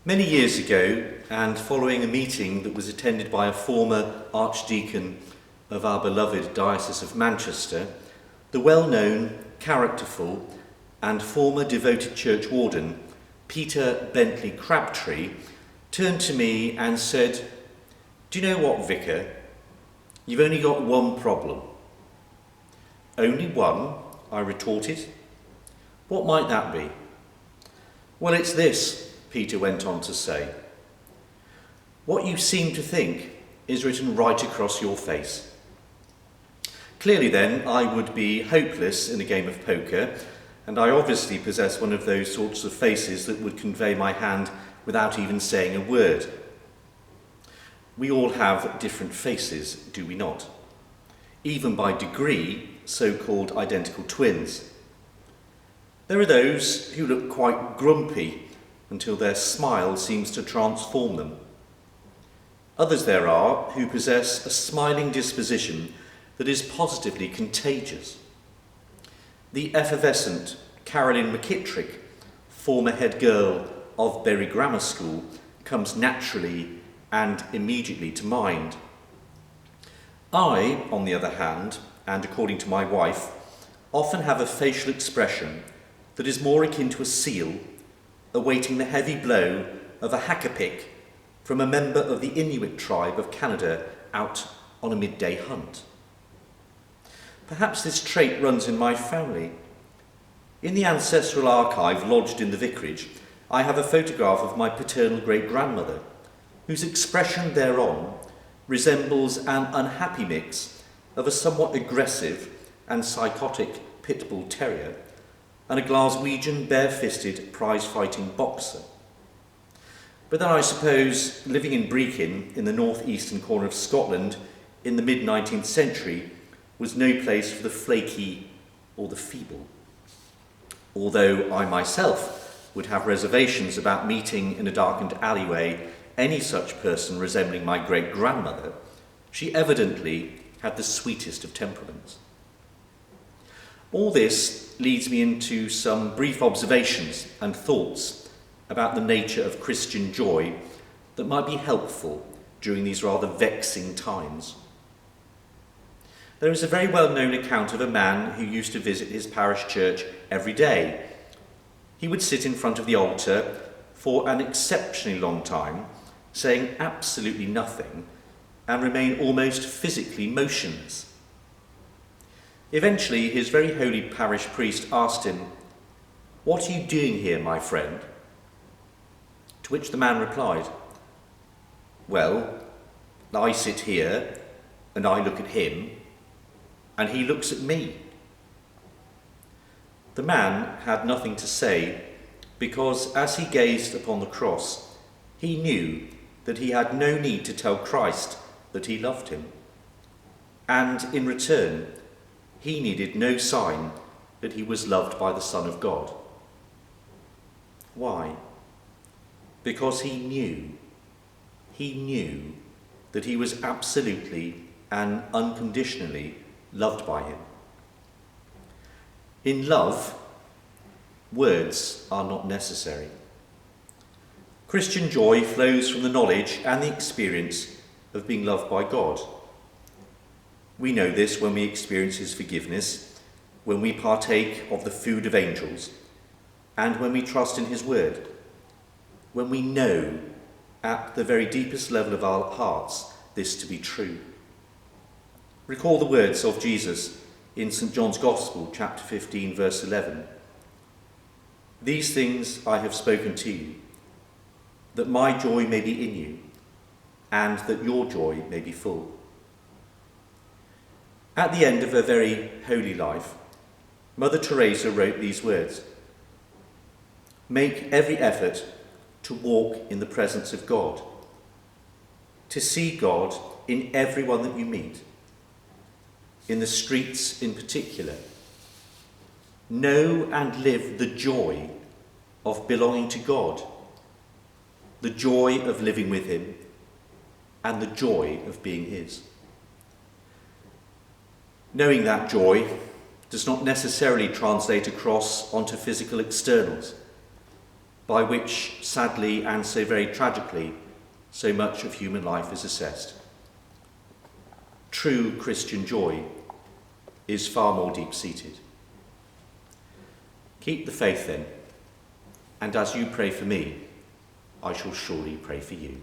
Many years ago, and following a meeting that was attended by a former archdeacon of our beloved Diocese of Manchester, the well-known, characterful and former devoted church warden, Peter Bentley Crabtree, turned to me and said, "Do you know what, Vicar? You've only got one problem." "Only one?" I retorted. "What might that be?" "Well, it's this," Peter went on to say. "What you seem to think is written right across your face." Clearly then, I would be hopeless in a game of poker, and I obviously possess one of those sorts of faces that would convey my hand without even saying a word. We all have different faces, do we not? Even by degree, so-called identical twins. There are those who look quite grumpy until their smile seems to transform them. Others there are who possess a smiling disposition that is positively contagious. The effervescent Carolyn McKittrick, former head girl of Bury Grammar School, comes naturally and immediately to mind. I, on the other hand, and according to my wife, often have a facial expression that is more akin to a seal awaiting the heavy blow of a hackapick from a member of the Inuit tribe of Canada out on a midday hunt. Perhaps this trait runs in my family. In the ancestral archive lodged in the vicarage, I have a photograph of my paternal great-grandmother, whose expression thereon resembles an unhappy mix of a somewhat aggressive and psychotic pit bull terrier and a Glaswegian bare-fisted prize-fighting boxer. But then I suppose living in Brechin in the northeastern corner of Scotland in the mid-19th century was no place for the flaky or the feeble. Although I myself would have reservations about meeting in a darkened alleyway any such person resembling my great-grandmother, she evidently had the sweetest of temperaments. All this leads me into some brief observations and thoughts about the nature of Christian joy that might be helpful during these rather vexing times. There is a very well-known account of a man who used to visit his parish church every day. He would sit in front of the altar for an exceptionally long time, saying absolutely nothing, and remain almost physically motionless. Eventually, his very holy parish priest asked him, "What are you doing here, my friend?" To which the man replied, "Well, I sit here, and I look at him, and he looks at me." The man had nothing to say, because as he gazed upon the cross, he knew that he had no need to tell Christ that he loved him. And in return, he needed no sign that he was loved by the Son of God. Why? Because he knew that he was absolutely and unconditionally loved by him. In love, words are not necessary. Christian joy flows from the knowledge and the experience of being loved by God. We know this when we experience his forgiveness, when we partake of the food of angels, and when we trust in his word, when we know at the very deepest level of our hearts this to be true. Recall the words of Jesus in St. John's Gospel, chapter 15, verse 11. "These things I have spoken to you, that my joy may be in you, and that your joy may be full." At the end of her very holy life, Mother Teresa wrote these words: "Make every effort to walk in the presence of God, to see God in everyone that you meet, in the streets in particular. Know and live the joy of belonging to God, the joy of living with him, and the joy of being his." Knowing that joy does not necessarily translate across onto physical externals. by which, sadly and so very tragically, so much of human life is assessed. True Christian joy is far more deep-seated. Keep the faith then, and as you pray for me, I shall surely pray for you.